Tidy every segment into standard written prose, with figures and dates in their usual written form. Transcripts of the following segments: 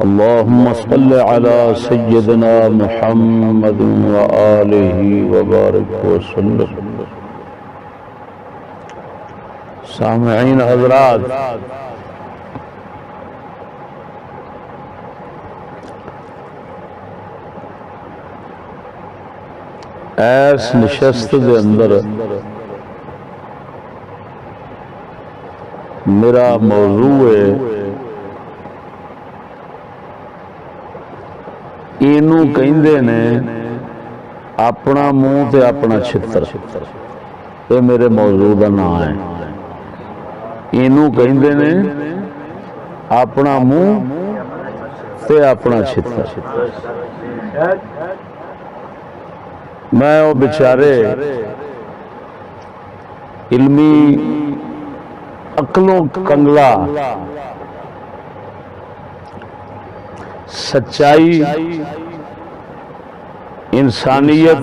اللهم صل على سيدنا محمد وآله وبارك وسلم. سامعین حضرات، ایس نشست دے اندر میرا موضوع ہے اینو کہندے نے اپنا منہ تے اپنا چھتر. یہ میرے موضوع کا نام ہے. اینو کہندے نے اپنا منہ تے اپنا چھتر. میں وہ بیچارے علمی عقلوں کنگلا سچائی انسانیت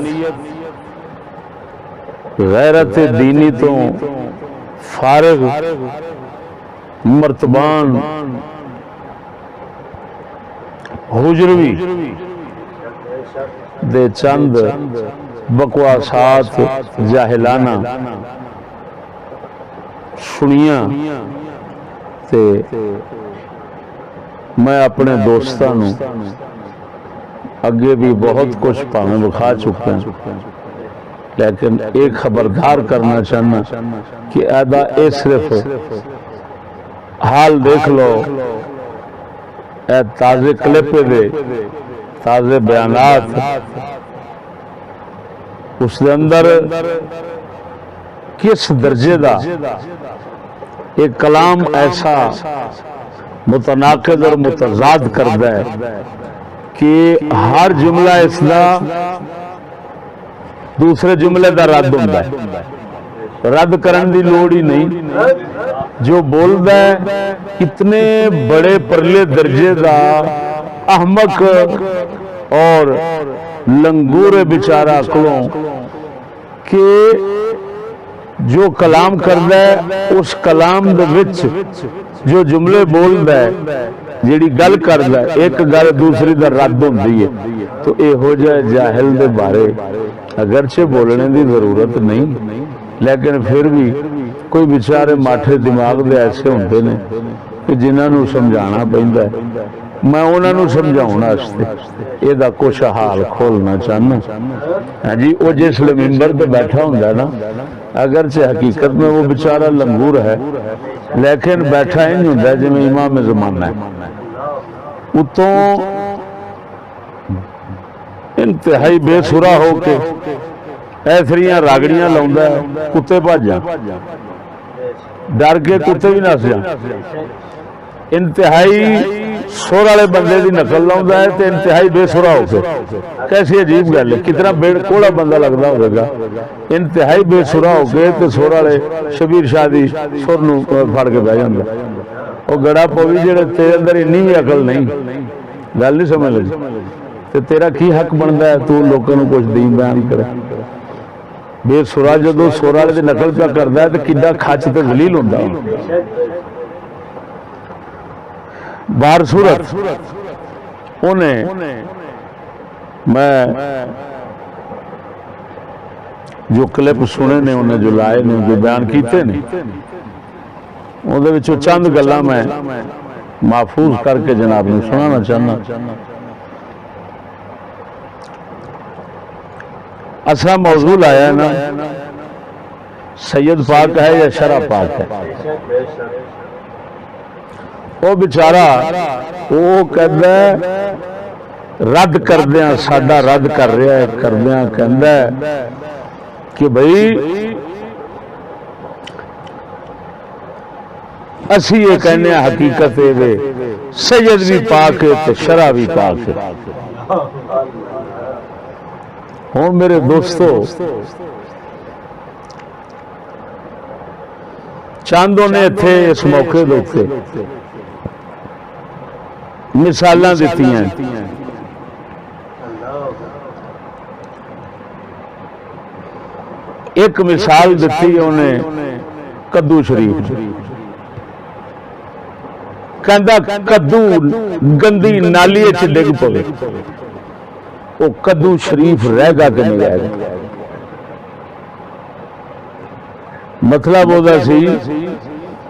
غیرت دینی تو فارغ مرتبان حجروی دے چند بکواسات جاہلانہ سنیاں تے میں اپنے دوستانوں اگے بھی بہت کچھ پاویں بکھا چکا ہوں، لیکن ایک خبردار کرنا چاہنا کہ ایدا اے صرف حال دیکھ لو، اے تازے کلپ دے تازے بیانات اس دے اندر کس درجے دا ایک کلام ایسا متناقض اور متضاد کرتا ہے کہ ہر جملہ اس دا دوسرے جملے دا رد ہوتا ہے. رد کرن دی لوڑ ہی نہیں. جو بولتا ہے اتنے بڑے پرلے درجے دا احمق اور لنگور بیچارہ عقلوں کہ جو کلام کرتا ہے اس کلام دے وچ جو جملے بولتا ہے جیڑی گل کرتا ہے ایک گل دوسری دا رد ہوندی ہے. تو اے ہو جائے جاہل دے بارے اگرچہ بولنے دی ضرورت نہیں، لیکن پھر بھی کوئی بیچارے ماٹھے دماغ دے ایسے ہوندے نے کہ جنہاں نو سمجھانا پیندا ہے. میں انہاں نو سمجھاؤن واسطے اے دا کچھ حال کھولنا چاہنا. ہاں جی، وہ جس ممبر تے بیٹھا ہوندا ہے نا، اگرچہ حقیقت میں وہ بیچارہ لنگور ہے، لیکن بیٹھا ہی نہیں ہوندا جویں امام زمانہ ہے. اتوں انتہائی بے سرا ہو کے ایسریاں راگڑیاں لاؤندا ہے، کتے بھج جان، ڈر کے کتے بھی نس جان. انتہائی سر والے بندے دی نقل لاؤندا ہے تے انتہائی بے سرا ہو کے. کیسی عجیب گل ہے، کتنا بے کوڑا بندہ لگتا ہوگا. انتہائی بے سرا ہو کے تے سر والے شبیر شاہ دی سر نو پھڑ کے بہ جاندا. وہ گڑا پوی جڑے تیرے اندر انی بھی عقل نہیں، گل نہیں سمجھ لگی تے تیرا کی حق بنتا ہے تو لوگوں کو کچھ دین بیان کرے. بے سرا جدو سر والے دی نقل پہ کرتا ہے تو کڈا کھچ تے ذلیل ہوندا. بار صورت انہیں میں جو کلپ سنے نے انہیں جو لائے نے جو بیان کیتے نے وہ چند گلاں میں محفوظ کر کے جناب نے سنانا چاہنا. اصلا موضوع آیا ہے نا سید پاک ہے یا شرع پاک ہے. وہ بیچارہ وہ کہتا ہے رد کردیا ساڈا رد کر رہا ہے کردیا کہندا ہے کہ بھائی اسی یہ کہنے حقیقت ہے سید بھی پاک ہے تو شرع بھی پاک ہے. ہوں میرے دوستو چاندوں نے اتنے اس موقع دے مثالاں دیتی ہیں. ایک مثال دیتی انہیں کدو شریف. ਕਹਿੰਦਾ ਕੱਦੂ ਗੰਦੀ ਨਾਲੀ 'ਚ ਡਿੱਗ ਪਵੇ, ਉਹ ਕੱਦੂ ਸ਼ਰੀਫ ਰਹੇਗਾ ਕਿ ਨਹੀਂ ਰਹੇਗਾ। ਮਤਲਬ ਉਹਦਾ ਸੀ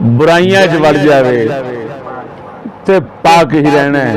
ਬੁਰਾਈਆਂ 'ਚ ਵੜ ਜਾਵੇ ਤੇ ਪਾਕ ਹੀ ਰਹਿਣਾ ਹੈ।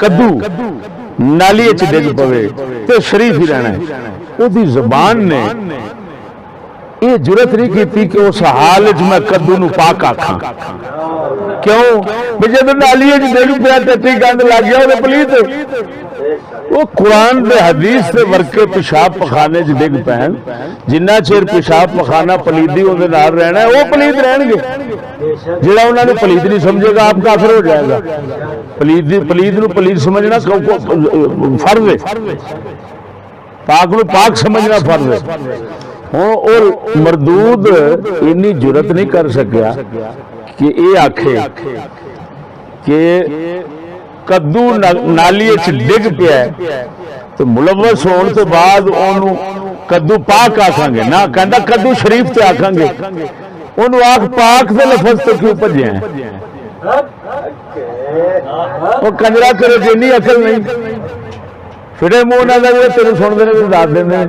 ਕੱਦੂ ਨਾਲੀ 'ਚ ਡਿੱਗ ਪਵੇ ਤੇ ਸ਼ਰੀਫ ਹੀ ਰਹਿਣਾ ਹੈ। ਉਹਦੀ ਜ਼ਬਾਨ نے یہ جرت نہیں کی کہ اس حال میں کدو نو پاک آکھاں، کیوں بھی جب نالی ڈگ پیا ٹٹی گند لگ گیا وہ پلیت، وہ قرآن دے حدیث دے ورکے پیشاب پخانے چ ڈگ پین، جنہ چیر پیشاب پخانہ پلیدی وہ رہنا ہے وہ پلیت رہن گے، جڑا انہوں نے پلیت نہیں سمجھے گا آپ کافر ہو جائے گا۔ پلیت نو پلیت سمجھنا فرض ہے، پاک نو پاک سمجھنا فرض ہے۔ ہوں اور مردود اینی جرت نہیں کر سکیا کہ یہ آکھے کہ کدو نالی ڈگ پیا تو ملوث ہونے تو بعد انہوں کدو پاک آکھاں گے، نہ کہندا کدو شریف تے آکھاں گے، انہوں آکھ پاک دے لفظ تو کیوں بھجے ہیں؟ وہ کنجرا کرے جینی عقل نہیں، پھرے منہ نہ لگے تیرے سن دینے کو داد دینے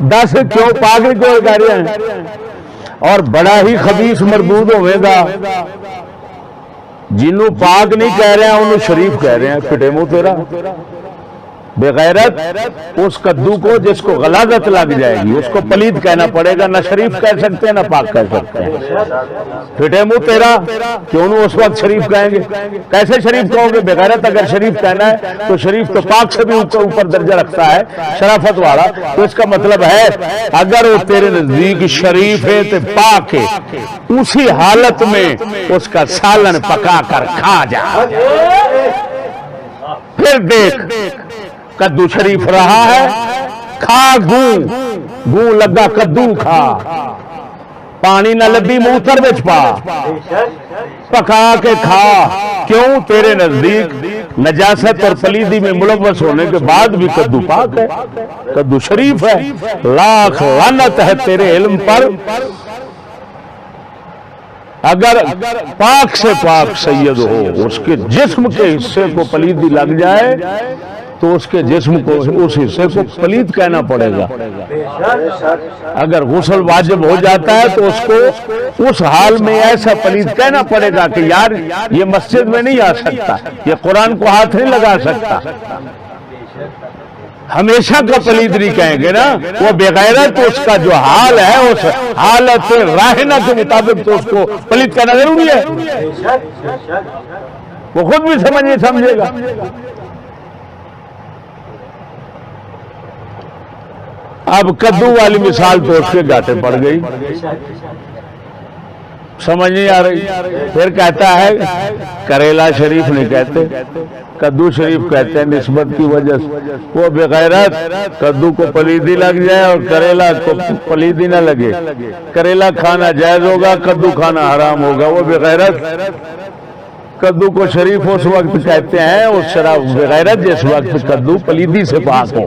دس کیوں پاک نہیں کیوں کہہ رہے ہیں؟ اور بڑا ہی خبیث مردود ہوئے گا جنہوں پاک نہیں کہہ رہے ہیں انہوں شریف کہہ رہے ہیں، پھٹے منہ تیرا بے غیرت۔ اس کدو کو جس کو غلاظت لگ جائے گی اس کو پلید کہنا پڑے گا، نہ شریف کہہ سکتے ہیں نہ پاک کہہ سکتے ہیں۔ پھٹے منہ تیرا کہ انہوں اس وقت شریف کہیں گے، کیسے شریف کہو گے؟ بے غیرت اگر شریف کہنا ہے تو شریف تو پاک سے بھی اوپر درجہ رکھتا ہے، شرافت والا، تو اس کا مطلب ہے اگر وہ تیرے نزدیک شریف ہے تو پاک ہے، اسی حالت میں اس کا سالن پکا کر کھا جا، پھر دیکھ کدو شریف رہا ہے، کھا گوں لگا کدو کھا، پانی نہ لبی منہ تر وچ پا، پکا کے کھا، کیوں تیرے نزدیک نجاست اور پلیدی میں ملوث ہونے کے بعد بھی کدو پاک ہے، کدو شریف ہے۔ لاکھ لعنت ہے تیرے علم پر، اگر پاک سے پاک سید ہو اس کے جسم کے حصے کو پلیدی لگ جائے تو اس کے جسم کو اس حصے کو پلید کہنا پڑے گا۔ اگر غسل واجب ہو جاتا ہے تو اس کو اس حال میں ایسا پلید کہنا پڑے گا کہ یار یہ مسجد میں نہیں آ سکتا، یہ قرآن کو ہاتھ نہیں لگا سکتا۔ ہمیشہ کا پلید نہیں کہیں گے نا، وہ بے غیرت اس کا جو حال ہے اس حالت راہنہ کے مطابق تو اس کو پلید کہنا ضروری ہے، وہ خود بھی سمجھے گا۔ اب کدو والی مثال تو اس کے گاٹے پڑ گئی، سمجھ نہیں آ رہی۔ پھر کہتا ہے کریلا شریف نہیں کہتے، کدو شریف کہتے ہیں نسبت کی وجہ سے۔ وہ بے غیرت کدو کو پلیدی لگ جائے اور کریلا کو پلیدی نہ لگے، کریلا کھانا جائز ہوگا کدو کھانا حرام ہوگا۔ وہ بے غیرت کدو کو شریف اس وقت کہتے ہیں اس شراب بے غیرت جس وقت کدو پلیدی سے پاک ہو،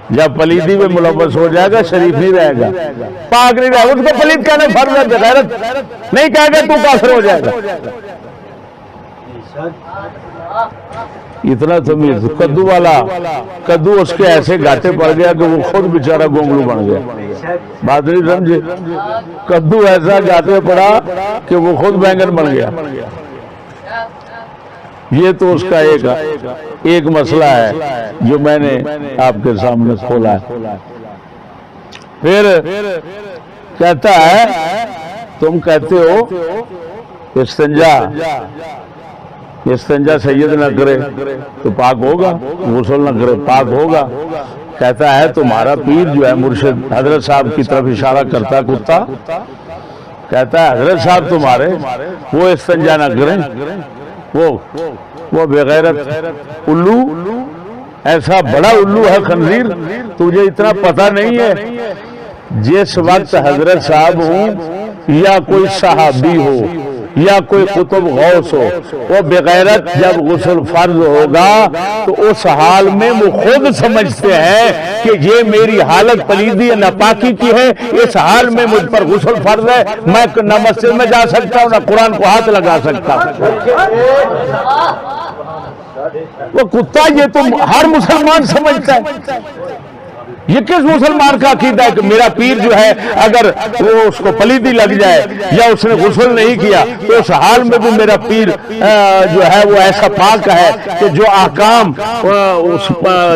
جب پلیدی میں ملوث ہو جائے گا شریف نہیں رہے گا، پاک نہیں رہے گا، اس کو پلید کہنا فرض ہے۔ بے غیرت نہیں کہے گا تو کافر ہو جائے گا۔ اتنا تمیز کدو والا، کدو اس کے ایسے گاٹے پڑ گیا کہ وہ خود بیچارہ گونگلو بن گیا، بات نہیں سمجھے؟ کدو ایسا گاٹے پڑا کہ وہ خود بینگن بن گیا۔ یہ تو اس کا ایک مسئلہ ہے جو میں نے آپ کے سامنے کھولا ہے۔ پھر کہتا ہے تم کہتے ہو استنجا سید نہ کرے تو پاک ہوگا، غسل نہ کرے پاک ہوگا۔ کہتا ہے تمہارا پیر جو ہے مرشد حضرت صاحب کی طرف اشارہ کرتا کتا، کہتا ہے حضرت صاحب تمہارے وہ استنجا نہ کریں، وہ بے غیرت الو، ایسا بڑا الو ہے خنزیر، تجھے اتنا پتہ نہیں ہے جس وقت حضرت صاحب ہوں یا کوئی صحابی ہو یا کوئی قطب غوث ہو، وہ بغیرت جب غسل فرض ہوگا تو اس حال میں وہ خود سمجھتے ہیں کہ یہ میری حالت پلیدی ناپاکی کی ہے، اس حال میں مجھ پر غسل فرض ہے، میں نہ مسجد میں جا سکتا ہوں نہ قرآن کو ہاتھ لگا سکتا ہوں۔ وہ کتا یہ تو ہر مسلمان سمجھتا ہے۔ یہ کس مسلمان کا عقیدہ ہے کہ میرا پیر جو ہے اگر وہ اس کو پلیدی لگ جائے یا اس نے غسل نہیں کیا تو اس حال میں بھی میرا پیر جو ہے وہ ایسا پاک ہے کہ جو احکام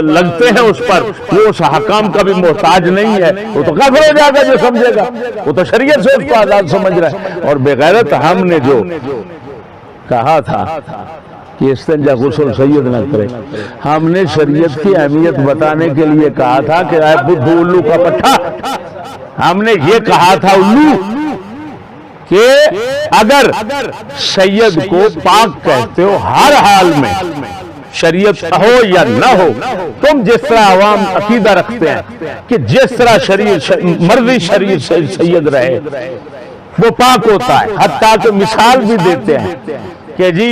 لگتے ہیں اس پر وہ اس حکام کا بھی محتاج نہیں ہے، وہ تو کافر ہو جائے گا جو سمجھے گا، وہ تو شریعت سے اس کو آزاد سمجھ رہا ہے۔ اور بغیرت ہم نے جو کہا تھا کہ استنجا غسل سید نہ کرے، ہم نے شریعت کی اہمیت بتانے کے لیے کہا تھا کہ اے بدھو الو کا پٹھا، ہم نے یہ کہا تھا الو کہ اگر سید کو پاک کہتے ہو ہر حال میں، شریعت ہو یا نہ ہو، تم جس طرح عوام عقیدہ رکھتے ہیں کہ جس طرح مرضی شریعت سید رہے وہ پاک ہوتا ہے، حتیٰ کہ مثال بھی دیتے ہیں کہ جی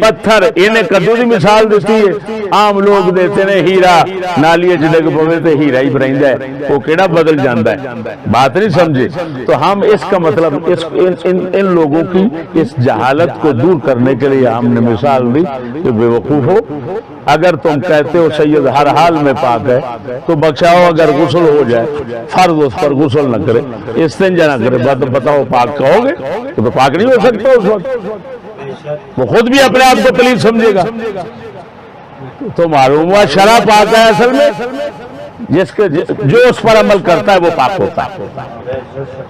پتھر انہیں کدو دی مثال دیتی ہے، عام لوگ دیتے ہیں ہیرا نالیے جڑے کو پوے تے ہیرا ہی بریندا ہے، وہ کیڑا بدل جاندا ہے، بات نہیں سمجھے۔ تو ہم اس کا مطلب ان لوگوں کی اس جہالت کو دور کرنے کے لیے ہم نے مثال دی کہ بے وقوف ہو، اگر تم کہتے ہو سید ہر حال میں پاک ہے تو بخشاؤ اگر غسل ہو جائے فرض اس پر غسل نہ کرے، استنجا نہ کرے، بتاؤ پاک کہو گے تو پاک نہیں ہو سکتا اس وقت، وہ خود بھی اپنے آپ کو پلید سمجھے گا۔ تو معلوم ہوا شرع پاک ہے اصل میں جس کے جو اس پر عمل کرتا ہے وہ پاک ہوتا ہے۔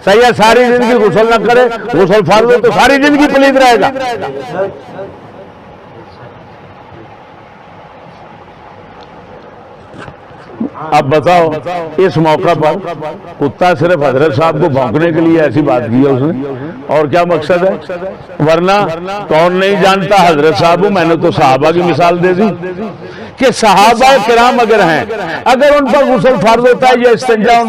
سید ساری زندگی غسل نہ کرے، غسل فرض ہو تو ساری زندگی پلید رہے گا۔ اب بتاؤ اس موقع پر کتا صرف حضرت صاحب کو بھونکنے کے لیے ایسی بات کی ہے اس نے، اور کیا مقصد ہے؟ ورنہ کون نہیں جانتا حضرت صاحب، میں نے تو صحابہ کی مثال دے دی کہ صحابہ کرام اگر ہیں، اگر ان پر غسل فرض ہوتا ہے یا استنجا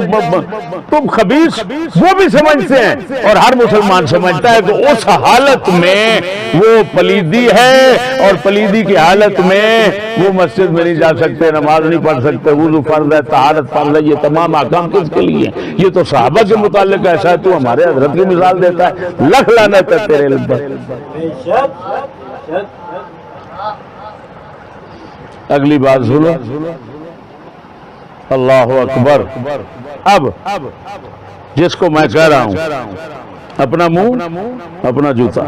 تم خبیث وہ بھی سمجھتے ہیں اور ہر مسلمان سمجھتا ہے کہ اس حالت میں وہ پلیدی ہے، اور پلیدی کی حالت میں وہ مسجد میں نہیں جا سکتے، نماز نہیں پڑھ سکتے، وضو فرض ہے، طہارت فرض ہے، یہ تمام احکام کس کے لیے ہیں؟ یہ تو صحابہ کے متعلق ایسا ہے، تو ہمارے حضرت کی مثال دیتا ہے، لکھ لعنت ہے تیرے علم پر۔ اگلی بات سنو، اللہ اکبر۔ اب جس کو میں کہہ رہا ہوں اپنا منہ اپنا جوتا،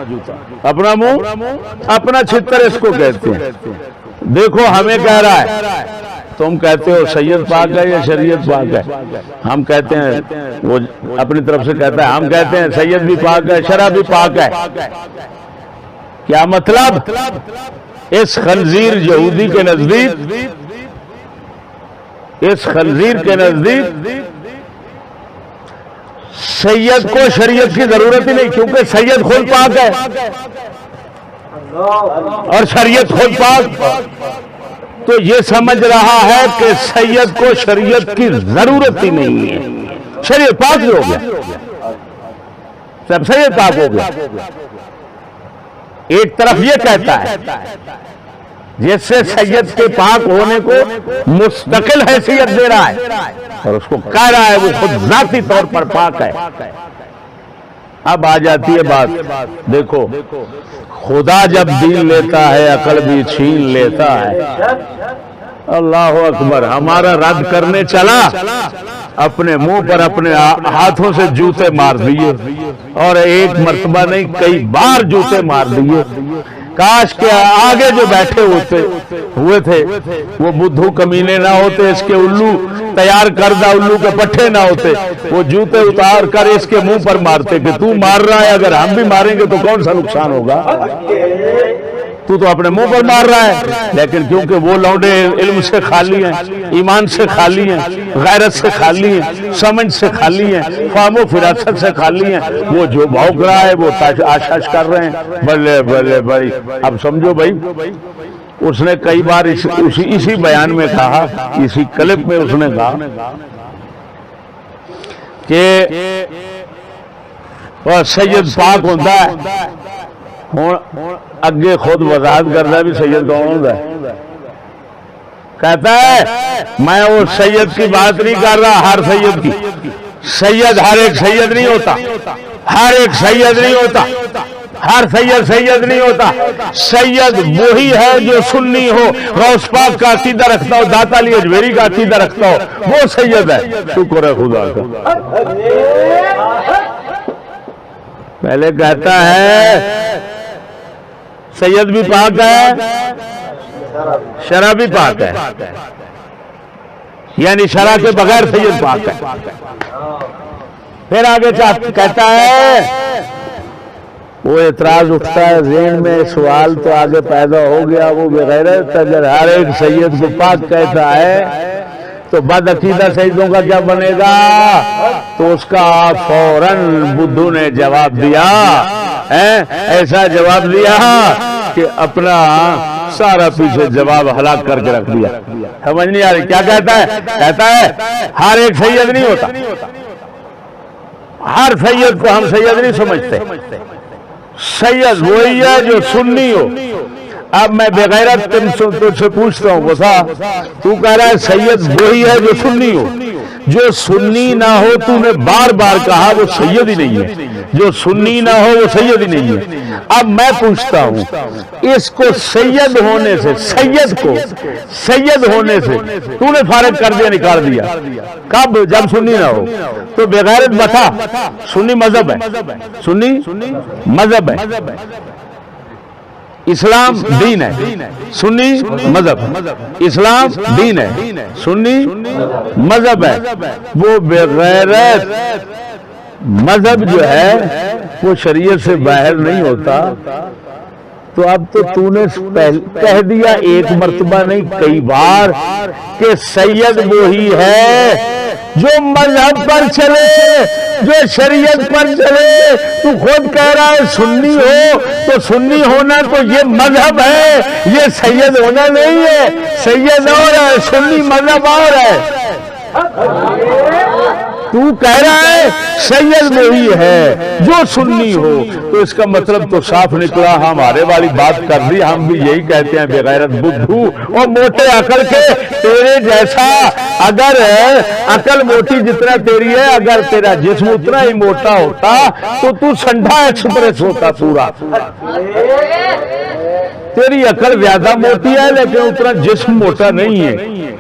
اپنا منہ اپنا چھتر اس کو کہتے ہیں۔ دیکھو ہمیں کہہ رہا ہے، تم کہتے ہو سید پاک ہے یا شریعت پاک ہے، ہم کہتے ہیں وہ اپنی طرف سے کہتا ہے، ہم کہتے ہیں سید بھی پاک ہے، شرع بھی پاک ہے۔ کیا مطلب؟ اس خنزیر یہودی کے نزدیک، اس خنزیر کے نزدیک سید کو شریعت کی ضرورت ہی نہیں، کیونکہ سید خود پاک ہے اور شریعت خود پاک، تو یہ سمجھ رہا ہے کہ سید کو شریعت کی ضرورت ہی نہیں ہے، شریعت پاک ہو گیا، سب سید پاک ہو گیا۔ ایک طرف یہ کہتا ہے جس سے سید کے پاک ہونے کو مستقل حیثیت دے رہا ہے اور اس کو کہہ رہا ہے وہ خود ذاتی طور پر پاک ہے۔ اب آ جاتی ہے بات، دیکھو خدا جب دین لیتا ہے عقل بھی چھین لیتا ہے۔ اللہ اکبر۔ ہمارا رد کرنے چلا، اپنے منہ پر اپنے ہاتھوں سے جوتے مار دیے، اور ایک مرتبہ نہیں کئی بار جوتے مار دیے۔ کاش کے آگے جو بیٹھے ہوئے تھے وہ بدھو کمینے نہ ہوتے، اس کے الو تیار کردہ الو کے پٹھے نہ ہوتے، وہ جوتے اتار کر اس کے منہ پر مارتے کہ تو مار رہا ہے، اگر ہم بھی ماریں گے تو کون سا نقصان ہوگا، تو اپنے منہ پر مار رہا ہے۔ لیکن کیونکہ وہ لوڈے علم سے خالی ہیں، ایمان سے خالی ہیں، غیرت سے خالی ہیں، سمجھ سے خالی ہیں، فہم و فراست سے خالی ہیں، وہ جو بھونک رہا ہے وہ آشاش کر رہے ہیں۔ بلے بلے بھائی، اب سمجھو بھائی، اس نے کئی بار اسی بیان میں کہا، اسی کلپ میں اس نے کہا کہ سید پاک ہوتا ہے ہوں اگے خود وضاحت کرتا بھی سید کون ہوتا ہے. کہتا ہے میں وہ سید کی بات نہیں کر رہا ہر سید کی. سید ہر ایک سید نہیں ہوتا, ہر ایک سید نہیں ہوتا, ہر سید سید نہیں ہوتا. سید وہی ہے جو سنی ہو, غوث پاک کا عقیدہ رکھتا ہو, داتا علی اجمیری کا عقیدہ رکھتا ہو, وہ سید ہے. شکر ہے خدا کا. پہلے کہتا ہے سید بھی پاک ہے, شرع بھی پاک ہے, یعنی شرع کے بغیر سید پاک ہے. پھر آگے کہتا ہے وہ اعتراض اٹھتا ہے ذہن میں, سوال تو آگے پیدا ہو گیا, وہ بغیرت اگر ہر ایک سید کو پاک کہتا ہے تو بد عقیدہ سیدوں کا کیا بنے گا؟ تو اس کا فوراً بدھو نے جواب دیا, ایسا جواب دیا کہ اپنا سارا پیچھے جواب ہلاک کر کے رکھ دیا. سمجھ نہیں آ رہی کیا کہتا ہے؟ کہتا ہے ہر ایک سید نہیں ہوتا, ہر سید کو ہم سید نہیں سمجھتے. سید وہی ہے جو سنی ہو. اب میں بغیرت تجھ سے پوچھتا ہوں بسا, تو کہہ رہا ہے سید وہی ہے جو سنی ہو. جو سنی نہ ہو تو نے بار بار کہا وہ سید ہی نہیں ہے. جو سنی نہ ہو وہ سید ہی نہیں ہے. اب میں پوچھتا ہوں اس کو سید ہونے سے, سید کو سید ہونے سے تو نے فارغ کر دیا, نکال دیا. کب؟ جب سنی نہ ہو. تو بغیرت بتا سنی مذہب ہے, سنی مذہب ہے, اسلام دین ہے, سنی مذہب ہے. اسلام دین ہے, سنی مذہب ہے. وہ بغیرت مذہب جو ہے وہ شریعت سے باہر نہیں ہوتا. تو اب تو نے کہہ دیا ایک مرتبہ نہیں کئی بار کہ سید وہی ہے جو مذہب پر چلے, جو شریعت پر چلے. تو خود کہہ رہا ہے سنی ہو, تو سنی ہونا تو یہ مذہب ہے, یہ سید ہونا نہیں ہے. سید اور ہے, سنی مذہب اور ہے. تو کہہ رہا ہے سید وہی ہے جو سنی ہو, تو اس کا مطلب تو صاف نکلا. ہمارے والی بات کر دی, ہم بھی یہی کہتے ہیں بغیرت بدھو اور موٹے عقل کے. تیرے جیسا اگر عقل موٹی جتنا تیری ہے, اگر تیرا جسم اتنا ہی موٹا ہوتا تو سنڈا ایکسپریس ہوتا پورا. تیری عقل زیادہ موٹی ہے لیکن اتنا جسم موٹا نہیں ہے.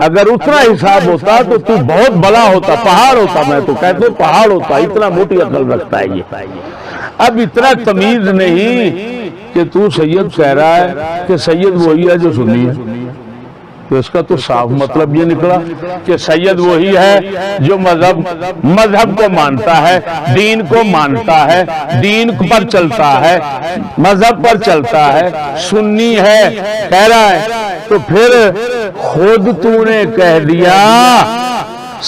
اگر اتنا حساب ہوتا تو بہت بڑا ہوتا, پہاڑ ہوتا. میں تو کہتے پہاڑ ہوتا, اتنا موٹی عقل رکھتا ہے یہ. اب اتنا تمیز نہیں کہ تو سید کہہ رہا ہے کہ سید وہی ہے جو سنی ہے. تو اس کا تو صاف مطلب یہ نکلا کہ سید وہی ہے جو مذہب کو مانتا ہے, دین کو مانتا ہے, دین پر چلتا ہے, مذہب پر چلتا ہے, سنی ہے کہہ رہا ہے. تو پھر خود تو نے کہہ دیا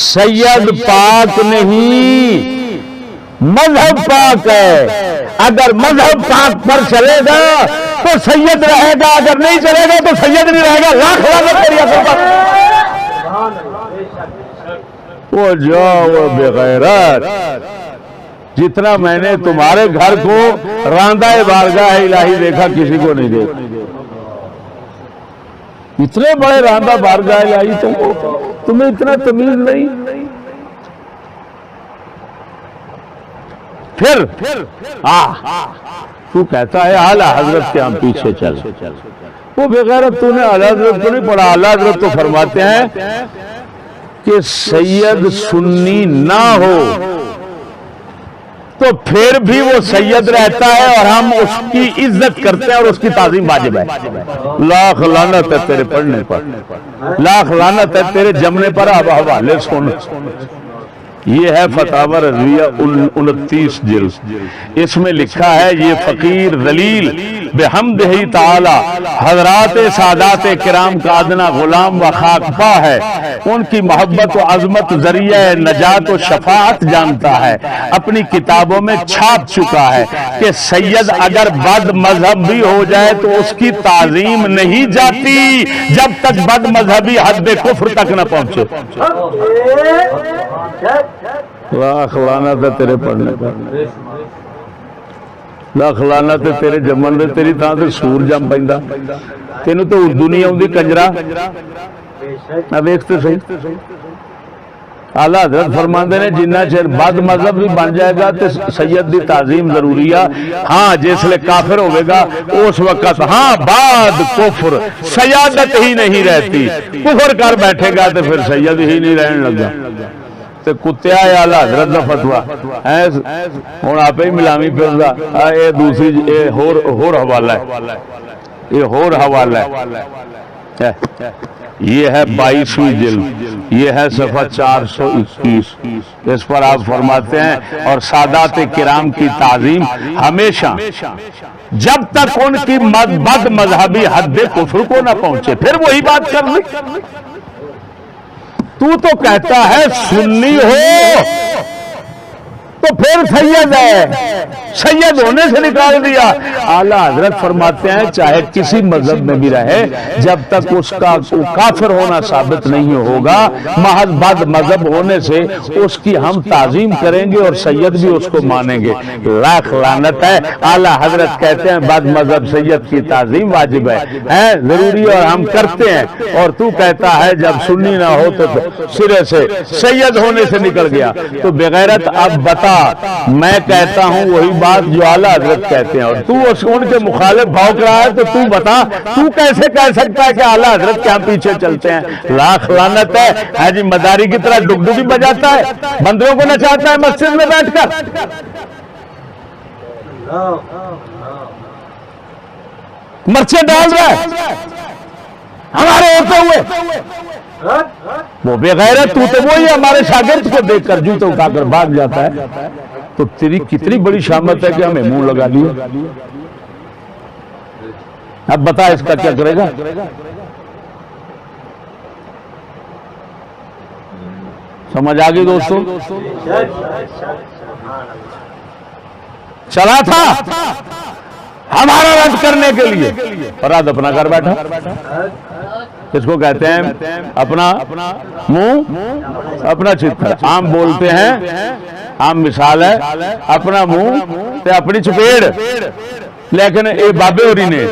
سید پاک نہیں, مذہب پاک ہے. اگر مذہب پاک پر چلے گا تو سید رہے گا, اگر نہیں چلے گا تو سید نہیں رہے گا. لاکھ لعنت تیری عقل پر. وہ جاؤ بغیرت, جتنا میں نے تمہارے گھر کو راندہ بارگاہ الہی دیکھا کسی کو نہیں دیکھا. اتنے بڑے راندہ بارگاہ الہی تمہیں اتنا تمیز نہیں. پھر تو کہتا ہے اعلیٰ حضرت کے ہم پیچھے چل. وہ بغیرت تو نے اعلیٰ حضرت کو نہیں پڑھا. اعلیٰ حضرت تو فرماتے ہیں کہ سید سنی نہ ہو تو پھر بھی وہ سید رہتا ہے اور ہم اس کی عزت کرتے ہیں اور اس کی تعظیم واجب ہے. لاکھ لعنت ہے تیرے پڑھنے پر, لاکھ لعنت ہے تیرے جمنے پر. اب حوالے سن, یہ ہے فتاوی رضویہ 29 جلد. اس میں لکھا ہے یہ فقیر ذلیل بحمدہ تعالی حضرات سادات کرام کا ادنا غلام و خاکپا ہے. ان کی محبت و عظمت ذریعہ نجات و شفاعت جانتا ہے. اپنی کتابوں میں چھاپ چکا ہے کہ سید اگر بد مذہب بھی ہو جائے تو اس کی تعظیم نہیں جاتی جب تک بد مذہبی حد کفر تک نہ پہنچے. لاکھ لعنت ہے تیرے پڑھنے پر. لکھ لعنت تیرے جمن دے، تیری تھان تے سور جم پیندا، تینوں تو اردو نہیں آؤندی کنجرا. ویکھتے صحیح اعلیٰ حضرت فرماندے نے جنہ چر بد مذہب بھی بن جائے گا تو سید دی تعظیم ضروری ہے. ہاں جس لئے کافر ہوئے گا اس وقت ہاں بعد کفر سیادت ہی نہیں رہتی، کفر کر بیٹھے گا تو پھر سید ہی نہیں رہن لگا. تو کتیا ہے اعلیٰ حضرت کا فتویٰ ہوں آپ ہی ملامی پھردا. یہ دوسری یہ ہور حوالہ ہے، یہ ہور حوالہ ہے. یہ ہے 22ویں جلد، یہ ہے صفحہ 421. اس پر آپ فرماتے ہیں اور سادات کرام کی تعظیم ہمیشہ جب تک ان کی بد مذہبی حد کفر کو نہ پہنچے. پھر وہی بات کر لی، تو کہتا ہے سنی ہو تو پھر سید ہے، سید ہونے سے نکال دیا. اعلیٰ حضرت فرماتے ہیں چاہے کسی مذہب میں بھی رہے جب تک اس کا کافر ہونا ثابت نہیں ہوگا، محض بد مذہب ہونے سے اس کی ہم تعظیم کریں گے اور سید بھی اس کو مانیں گے. لاکھ لعنت ہے. اعلیٰ حضرت کہتے ہیں بد مذہب سید کی تعظیم واجب ہے ضروری اور ہم کرتے ہیں، اور تو کہتا ہے جب سنی نہ ہو تو سرے سے سید ہونے سے نکل گیا. تو بغیرت اب بتا، میں کہتا ہوں وہی بات جو اعلیٰ حضرت کہتے ہیں اور تو ان کے مخالف بھونک رہا ہے، تو تو بتا تو کیسے کہہ سکتا ہے کہ اعلیٰ حضرت کے ہم پیچھے چلتے ہیں. لاکھ لعنت ہے. حاجی مداری کی طرح ڈگڈگی بجاتا ہے، بندروں کو نچاتا ہے مسجد میں بیٹھ کر، مرچیں ڈال رہا ہے ہمارے ہوتے ہوئے. وہ بے غیرت تو وہی ہمارے شاگرد کو دیکھ کر جوتے اٹھا کر بھاگ جاتا ہے. تو تیری کتنی بڑی شامت ہے کہ ہمیں منہ لگا لیا. اب بتا اس کا کیا کرے گا؟ سمجھ آ گئی دوستوں؟ چلا تھا ہمارا رد کرنے کے لیے، فراد اپنا گھر بیٹھا. اس کو کہتے ہیں اپنا منہ اپنا چھتر. عام بولتے ہیں، عام مثال ہے اپنا منہ تے اپنی چپیڑ. لیکن اے بابے ہوری نے،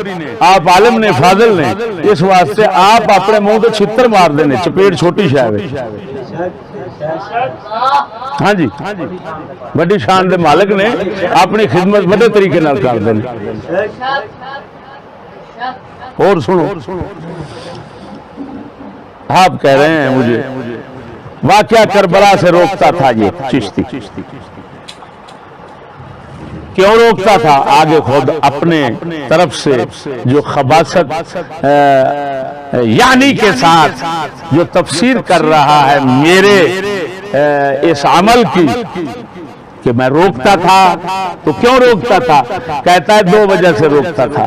آپ عالم نے، فاضل نے، اس واسطے آپ اپنے منہ تے چھتر مار دینے. چپیڑ چھوٹی شاہ ہے. ہاں جی، بڑی شان دے مالک نے اپنی خدمت بڑے طریقے نال کر دینی. اور سنو، آپ کہہ رہے ہیں مجھے واقعہ کربلا سے روکتا تھا یہ چشتی. کیوں روکتا تھا؟ آگے خود اپنے طرف سے جو خباثت یعنی کے ساتھ جو تفسیر کر رہا ہے میرے اس عمل کی کہ میں روکتا تھا. تو کیوں روکتا تھا؟ کہتا ہے 2 وجہ سے روکتا تھا.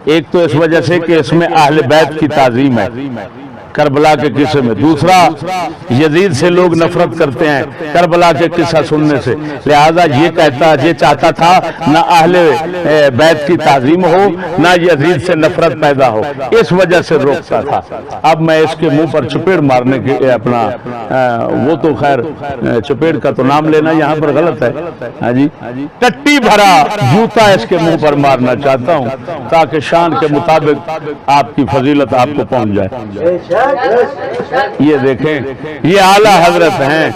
ایک تو اس وجہ سے کہ اس میں اہل بیت کی تعظیم ہے کربلا کے قصے میں. دوسرا یزید سے لوگ نفرت کرتے ہیں کربلا کے قصہ سننے سے، لہذا یہ چاہتا تھا نہ اہل بیت کی تعظیم ہو نہ یزید سے نفرت پیدا ہو. اس وجہ سے روکتا تھا. اب میں اس کے منہ پر چپیڑ مارنے کے اپنا وہ تو خیر چپیڑ کا تو نام لینا یہاں پر غلط ہے. ہاں جی، ٹٹی بھرا جوتا اس کے منہ پر مارنا چاہتا ہوں تاکہ شان کے مطابق آپ کی فضیلت آپ کو پہنچ جائے. یہ دیکھیں، یہ اعلیٰ حضرت ہیں،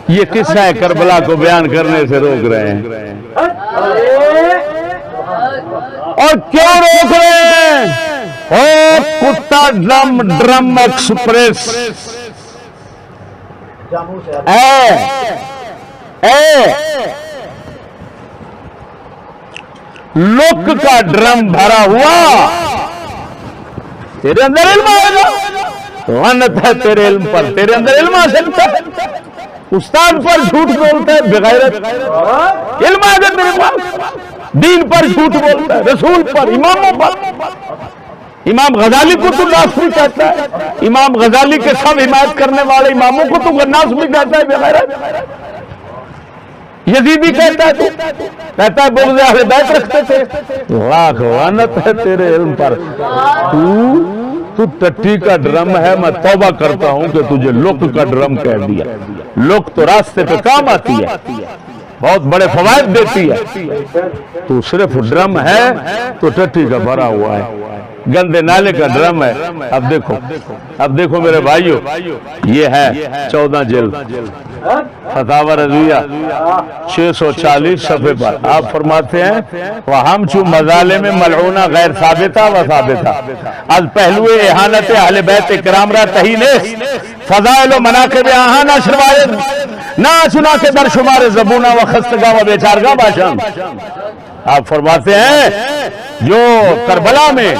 یہ قصہ کربلا کو بیان کرنے سے روک رہے ہیں. اور کیوں روک رہے ہیں؟ او کتا ڈرم ایکسپریس، لک کا ڈرم بھرا ہوا، تیرے اندر علم آئے گا. غلط ہے تیرے علم پر، تیرے اندر علم آ سکتا ہے. استاد پر جھوٹ بولتا ہے بغیرت، علم آ گیا تیرے پاس. دین پر جھوٹ بولتا ہے، رسول پر، اماموں پر. امام غزالی کو تو ناسمی کہتا ہے، امام غزالی کے سب حمایت کرنے والے اماموں کو تو ناسمی کہتا ہے بغیرت. یزیدی کہتا ہے، تو کہتا ہے بغض اہل بیت رکھتے تھے. لاکھ لعنت ہے تیرے علم پر. تو ٹٹی کا ڈرم ہے. میں توبہ کرتا ہوں کہ تجھے لک کا ڈرم کہہ دیا. لک تو راستے پہ کام آتی ہے. بہت بڑے فوائد دیتی ہے، تو صرف ڈرم ہے تو ٹٹی کا بھرا ہوا ہے، گندے نالے کا ڈرم ہے۔ اب دیکھو میرے بھائیو، یہ ہے 14 جلد فتاوی رضویہ 640 صفحے پر آپ فرماتے ہیں وَهَمْ چُ مظالم ملعونہ غیر ثابتہ و ثابتہ از پہلو احانت اہل بیت اکرام را تہی نیست فضائل و مناقب آہاں نشر وارد نہ سنا کے در شمار زبونہ و خستگاہ و بیچارگاہ باشان۔ آپ فرماتے ہیں جو کربلا میں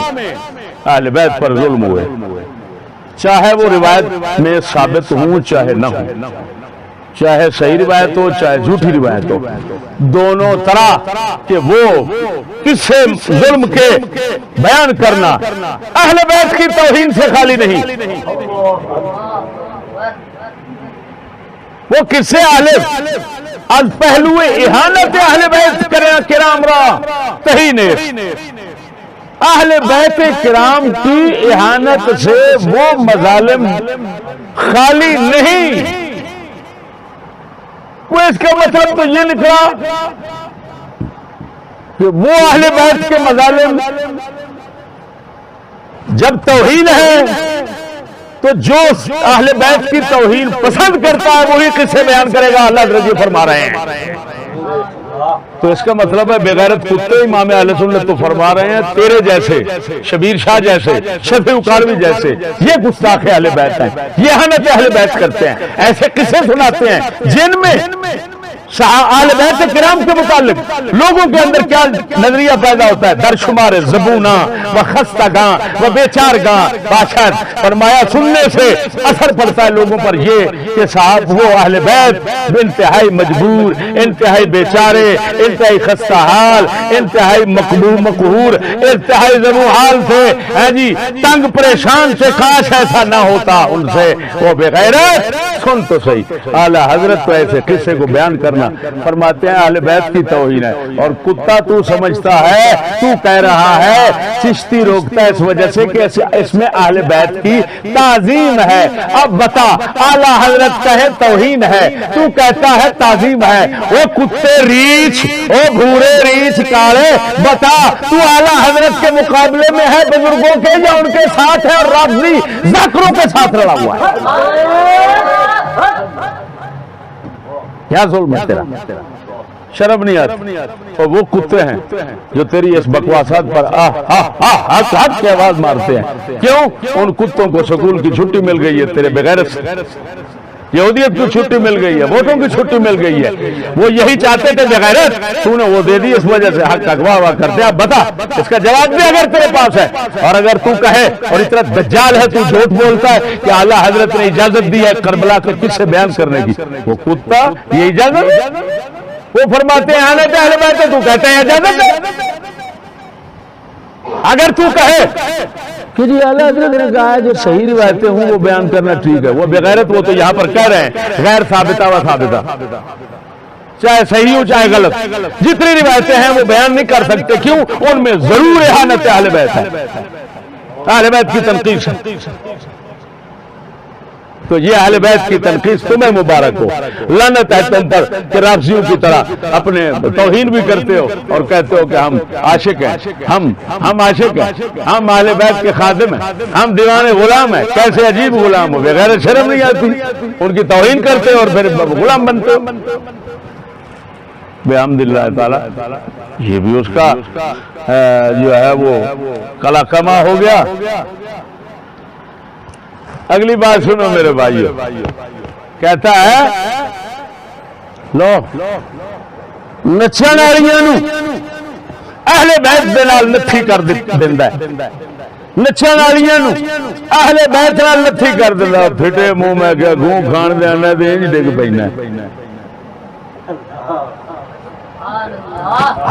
اہل بیت پر ظلم ہوئے، چاہے وہ روایت میں ثابت ہوں چاہے نہ ہوں، چاہے صحیح روایت ہو چاہے جھوٹی روایت ہو، دونوں طرح کہ وہ کس سے ظلم کے بیان کرنا اہل بیت کی توہین سے خالی نہیں، وہ کس سے از پہلو احانت اہل بیت کرام را تہی نیست، اہل بیت کرام کی احانت سے وہ مظالم خالی نہیں۔ وہ اس کا مطلب تو یہ نکلا کہ وہ اہل بیت کے مظالم جب توہین ہے تو جو اہل بیت کی توہین پسند کرتا ہے وہی قصے بیان کرے گا، اللہ رضی فرما رہے ہیں۔ تو اس کا مطلب ہے بغیرت کتے امام اہل سنت تو فرما رہے ہیں تیرے جیسے شبیر شاہ جیسے شفیع اکاڑوی جیسے یہ گستاخ اہل بیت ہیں، یہ احانت اہل بیت کرتے ہیں، ایسے قصے سناتے ہیں جن میں اہل بیت کرام کے متعلق لوگوں کے اندر کیا نظریہ پیدا ہوتا ہے، در شمار زبونہ و خستگاں و بیچارگاں باشد۔ فرمایا سننے سے اثر پڑتا ہے لوگوں پر یہ کہ صاحب وہ اہل بیت انتہائی مجبور، انتہائی بیچارے، انتہائی خستہ حال، انتہائی مقہور، انتہائی ذنو حال تھے، جی تنگ پریشان سے، کاش ایسا نہ ہوتا ان سے، وہ بغیرت۔ سن تو صحیح، اعلیٰ حضرت تو ایسے قصے کو بیان کرنا فرماتے ہیں اہل بیت کی توہین ہے، اور کتا تو سمجھتا ہے، تو کہہ رہا ہے چشتی روکتا ہے اس وجہ سے کہ اس میں اہل بیت کی تعظیم ہے۔ اب بتا، اعلیٰ حضرت کہے توہین ہے، تو کہتا ہے تعظیم ہے، وہ کتے ریچھ، وہ بھورے ریچھ کاڑے، بتا تو اعلیٰ حضرت کے مقابلے میں ہے بزرگوں کے یا ان کے ساتھ ہے، اور رافضی ذاکروں کے ساتھ رلا ہوا ہے؟ کیا ظلم ہے تیرا، شرم نہیں آتی؟ اور وہ کتے ہیں جو تیری اس بکواسات پر ہاتھ کی آواز مارتے ہیں، کیوں؟ ان کتوں کو سکول کی چھٹی مل گئی ہے تیرے بغیرت سے، یہودیت کی چھٹی مل گئی ہے، ووٹوں کی چھٹی مل گئی ہے، وہ یہی چاہتے تھے بغیرت، تو نے وہ دے دی، اس وجہ سے حق اغوا ہوا کرتے ہیں۔ اب بتا اس کا جواب بھی اگر تیرے پاس ہے، اور اگر تو کہے اور اتنا دجال ہے تو جھوٹ بولتا ہے کہ اعلیٰ حضرت نے اجازت دی ہے کربلا کے قصے بیان کرنے کی، وہ کتا یہ اجازت، وہ فرماتے ہیں احانت اہل بیت، تو کہتے ہیں اجازت ہے۔ اگر تو کہے کہ جی اعلیٰ حضرت نے کہا ہے جو صحیح روایتیں ہوں وہ بیان کرنا ٹھیک ہے، وہ بغیرت، وہ تو یہاں پر کہہ رہے ہیں غیر ثابتہ و ثابتہ، چاہے صحیح ہو چاہے غلط، جتنی روایتیں ہیں وہ بیان نہیں کر سکتے، کیوں؟ ان میں ضرور احانت اہل بیت ہے، اہل بیت کی تنقید ہے۔ تو یہ اہل بیت کی تنقید تمہیں مبارک ہو، لعنت ہے تم پر کہ رافضیوں کی طرح اپنے توہین بھی کرتے ہو اور کہتے ہو کہ ہم عاشق ہیں، ہم عاشق ہیں، ہم اہل بیت کے خادم ہیں، ہم دیوانے غلام ہیں۔ کیسے عجیب غلام ہو، بغیر شرم نہیں آتی، ان کی توہین کرتے اور پھر غلام بنتے ہو۔ بحمداللہ تعالی یہ بھی اس کا جو ہے وہ کلا کما ہو گیا۔ اگلی بات سنو میرے بھائیو، کہتا ہے لو نچن والیاں نو اہل بیت دے نال نتھی کر دیندا ہے، نچن والیاں نو اہل بیت نال نتھی کر دیندا، پھٹے منہ میں کہ گوں کھان دے آنا تے انج ڈگ پینا۔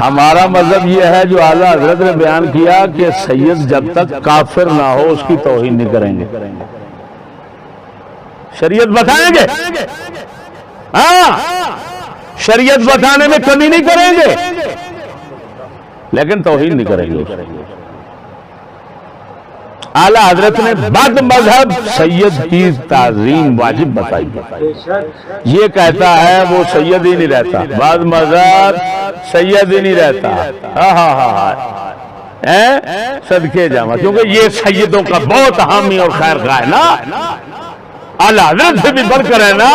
ہمارا مذہب یہ ہے جو اعلیٰ حضرت نے بیان کیا کہ سید جب تک کافر نہ ہو اس کی توہین نہیں کریں گے، شریعت بتائیں گے، ہاں شریعت بتانے میں کمی نہیں کریں گے لیکن توہین نہیں کریں گے۔ اعلیٰ حضرت نے بد مذہب سید کی تعظیم واجب بتائی ہے. یہ کہتا ہے وہ سید ہی نہیں رہتا، بد مذہب سید ہی نہیں رہتا. ہاں ہاں ہاں ہاں صدقے جاواں، کیونکہ یہ سیدوں کا بہت حامی اور خیر خواہ ہے نا، اعلیٰ حضرت سے بھی بڑھ کر ہے نا.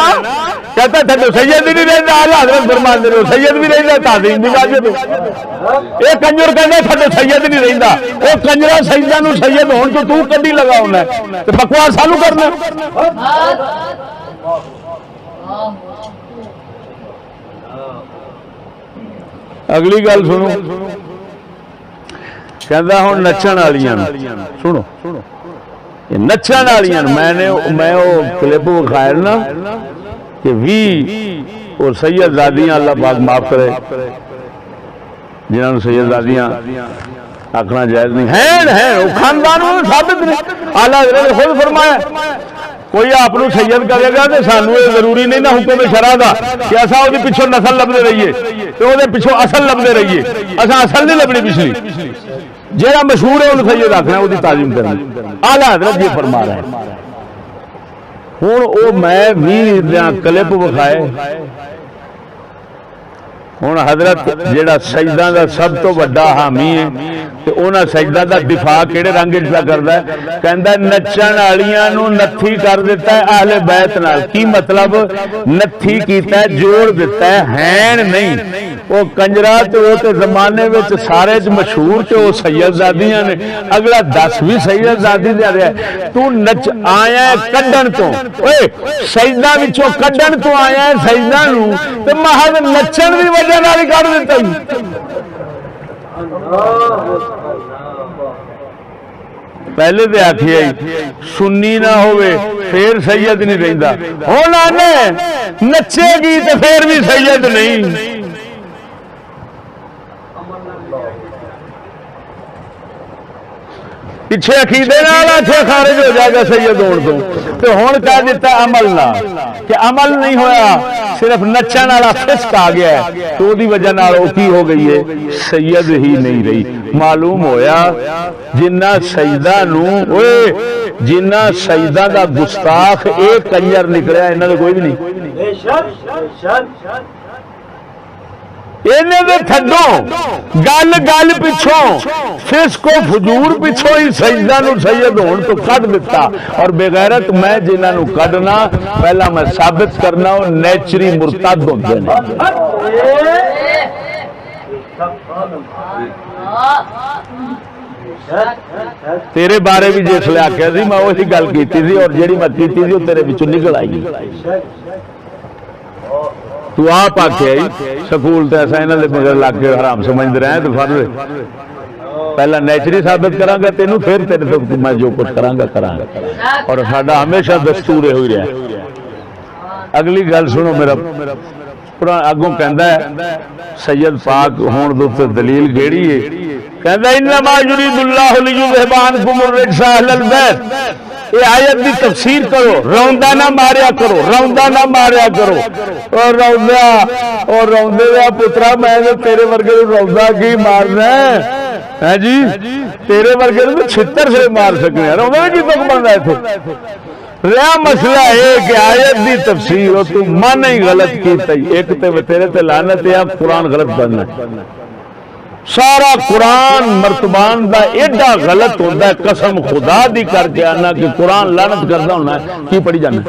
کہتا تھا تو سید ہی نہیں رہتا، اعلیٰ حضرت فرمان دے سید بھی رہتا، تعظیم بھی واجب. یہ کنجر کہتا تھا تو سید نہیں رہتا، وہ کنجرا سیداں نو سید ہون تو کڈی لگا ہونا تو بکواس سانو کرنا. اگلی گل سنو، کہندا ہن نچن والیاں سنو، نچن والیاں میں وہ کلپ وکھایا نا کہ وی اور سید زادیاں اللہ پاک معاف کرے جنہوں نے سید زادیاں آخنا جائز نہیں ہیں، وہ خاندان ثابت نہیں. اعلیٰ حضرت نے خود فرمایا کوئی آپ سید کرے گا تو سانو یہ ضروری نہیں نہ حکم شرع دا کہ اصا وہ پچھوں نسل لبتے رہیے تو وہ پچھوں اصل لبتے رہیے، اصا اصل نہیں لبنی پچھلی. جہاں مشہور ہے انہوں سید آخنا وہ تعظیم کرنی. اعلیٰ حضرت یہ فرما رہا ہے. ہوں وہ میں بھی کلپ وکھائے. ہوں حضرت جہاں سجدہ دا سب تو بڑا حامی ہے تو انہاں سجدہ دا دفاع کہڑے رنگ چ کردا ہے؟ کہندا نچن والیاں نو نتھی کر دیتا ہے اہل بیت نال. کی مطلب؟ نتھی کیتا ہے، جوڑ دیتا ہے، ہین نہیں. وہ کنجرا تو وہ تے زمانے وچ سارے چ مشہور تے وہ سید زادیاں نے. اگلا 10 بھی سید زادی دے رہا ہے. تو نچ آیا ہے کڈن تو، اوئے سجدہ وچوں کڈن تو آیا ہے سجدہ نو تے محض نچن دی وجہ نال ہی کڈ دیتا ہی. پہلے تو آخی سنی نہ ہوئے پھر سید نہیں رہندا، ہن آنے نچے گی تو پھر بھی سید نہیں. پیچھے عقیدے نال آکھے خارج ہو جائے گا سید ہون تو ہن کہہ دیتا عمل نہ کہ عمل نہیں ہویا، صرف نچن والا فسق آ گیا ہے تو دی وجہ نال وہ کی ہو گئی ہے سید ہی نہیں رہی. معلوم ہویا جنہ سجدہ نو اوئے جنہ سجدہ دا گستاخ ایک کنجر نکلیا انہاں دے کوئی بھی نہیں. تھڈو گل گل پچھوں فسق و فجور پچھوں ہی سجدہ نو سید ہون تو کڈ دیتا. اور بغیرت میں جنہاں نو کڈنا پہلا میں ثابت کرنا وہ نیچری مرتد ہوندے نے. تیرے بارے بھی جس لے آخیا سی میں وہی گل کیتی سی اور جیڑی میں کیتی سی وہ تیرے وچوں نکل آئی. تو آپ آخیا سکول تو ایسا یہاں کے مگر لگ کے حرام سمجھتے رہے تو فرض پہلا نیچری ثابت کراں گا تینوں پھر تیرے تو میں جو کچھ کراں گا. اور ساڈا ہمیشہ دستور ہوئی رہا. اگلی گل سنو میرا اگوں کہندا ہے سید پاک ہون دے دلیل کیڑی ہے؟ کہندا انما یرید اللہ لیذھب عنکم الرجس اہل البیت. یہ آیت دی تفسیر کرو، روندا نہ ماریا کرو، روندا نہ ماریا کرو. اور روندا اور روندے دا پترا میں تیرے ورگے روندا کی مارنا ہے جی؟ تیرے ورگے تو چھتر سے مار سکنے ہیں. روندا کی تک بندا ہے تھے. رہا مسئلہ ہے کہ آیت دی تفسیر تو من ہی غلط کیتا ہی. ایک تے تیرے تے لعنت ہے قرآن غلط پڑھنا. سارا قرآن مرتبان دا ایڈا غلط ہوتا ہے قسم خدا دی کر کے آنا کہ قرآن لعنت کرنا ہونا ہے. کی پڑھی جانا؟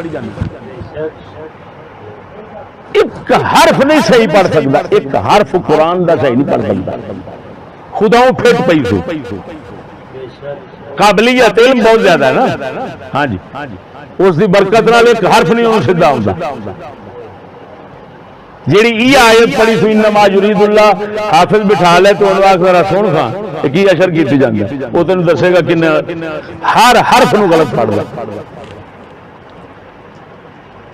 ایک حرف نہیں صحیح پڑھ سکتا، ایک حرف قرآن دا صحیح نہیں پڑھ سکتا. خدا پھٹ پئی سو. قابلیت علم بہت زیادہ ہے نا. ہاں جی، اس دی برکت نال ایک حرف نہیں انہوں سیدھا ہوتا. جیڑی ای آیت پڑھی سو انما یرید اللہ حافظ بٹھا لے تو انہوں ذرا سن خان کی اشر کیتی جاندی وہ تینوں دسے گا کہ ہر حرف نو غلط پڑھ رہا.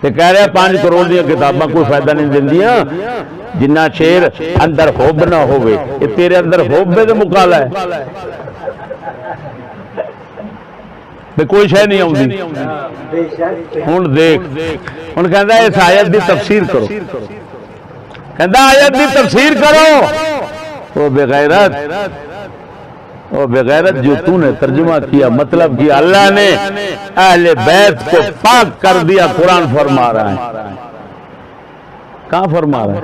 تے کہہ رہا 5 کروڑ دی کتاباں کوئی فائدہ نہیں دیندیاں جنہ شیر اندر حب نہ ہوئے. یہ تیرے اندر حب ہے تے مقالہ ہے کوئی شے نہیں آؤندی. ہن دیکھ ہن کہندا اس آیت دی تفسیر کرو. کہندا آیت دی تفسیر کرو. وہ بے غیرت اور بغیرت جو تو نے ترجمہ کیا مطلب کیا اللہ نے اہل بیت کو پاک کر دیا. قرآن فرما رہا ہے. کہاں فرما رہا ہے؟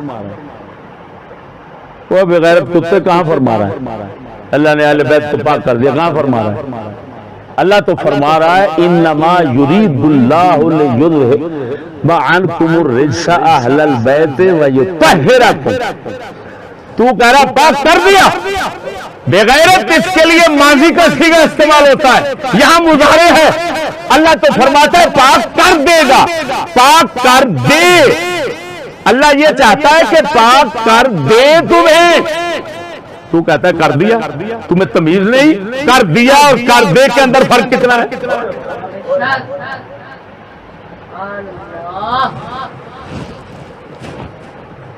وہ بغیرت کتے کہاں فرما رہا ہے اللہ نے اہل بیت کو پاک کر دیا؟ کہاں فرما رہا ہے؟ اللہ تو فرما رہا ہے انما یرید اللہ لیذھب عنکم الرجس اہل البیت ویطہرکم. تو کہہ رہا پاک کر دیا. بغیرت اس کے لیے ماضی کا صیغہ استعمال ہوتا ہے, یہاں مضارع ہے. اللہ تو فرماتا ہے پاک کر دے گا, پاک کر دے. اللہ یہ چاہتا ہے کہ پاک کر دے تمہیں. تو کہتا ہے کر دیا, تمہیں تمیز نہیں. کر دیا اور کر دے کے اندر فرق کتنا ہے؟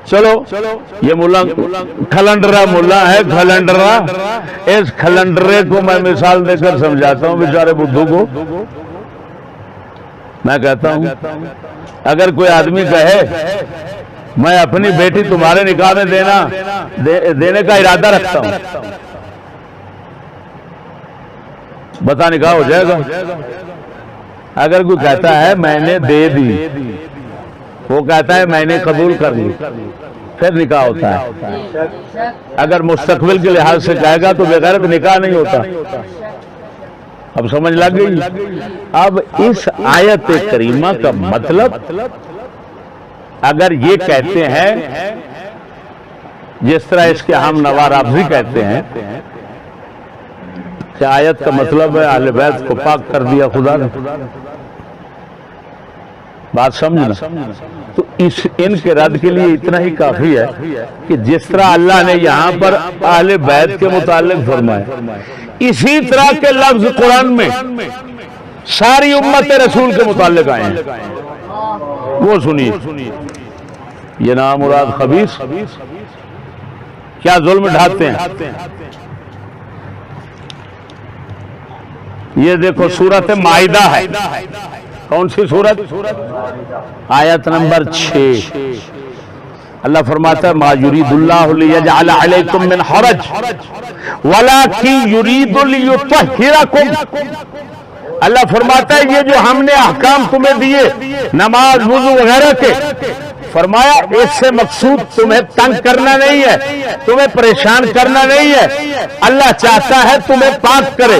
چلو یہ ملا کھلنڈرا ملا ہے, کھلنڈرا. اس کھلنڈرے کو میں مثال دے کر سمجھاتا ہوں بیچارے بدھو کو. میں کہتا ہوں اگر کوئی آدمی کہے میں اپنی بیٹی تمہارے نکاح میں دینے کا ارادہ رکھتا ہوں, بتا نکاح ہو جائے گا؟ اگر کوئی کہتا ہے میں نے دے دی, وہ کہتا ہے میں نے قبول کر لی, پھر نکاح ہوتا ہے. اگر مستقبل کے لحاظ سے کہے گا تو بغیرت نکاح نہیں ہوتا. اب سمجھ لگ گئی؟ اب اس آیت کریمہ کا مطلب اگر یہ کہتے ہیں جس طرح اس کے ہم نوا رافضی کہتے ہیں کہ آیت کا مطلب ہے اہل بیت کو پاک کر دیا خدا نے, بات سمجھنا. تو ان کے رد کے لیے اتنا ہی کافی ہے کہ جس طرح اللہ نے یہاں پر اہل بیت کے متعلق فرمایا, اسی طرح کے لفظ قرآن میں ساری امت رسول کے متعلق آئے ہیں. وہ سنیے, یہ نام مراد خبیث کیا ظلم ڈھاتے ہیں. یہ دیکھو سورت مائدہ ہے. کون سی سورت؟ آیت نمبر 6. اللہ فرماتا ہے ما یرید اللہ لیجعل علیکم من حرج ولکن یرید لیطہرکم. اللہ فرماتا ہے یہ جو ہم نے احکام تمہیں دیے نماز وضو وغیرہ کے, فرمایا اس سے مقصود تمہیں تنگ کرنا نہیں ہے, تمہیں پریشان کرنا نہیں ہے. اللہ چاہتا ہے تمہیں پاک کرے,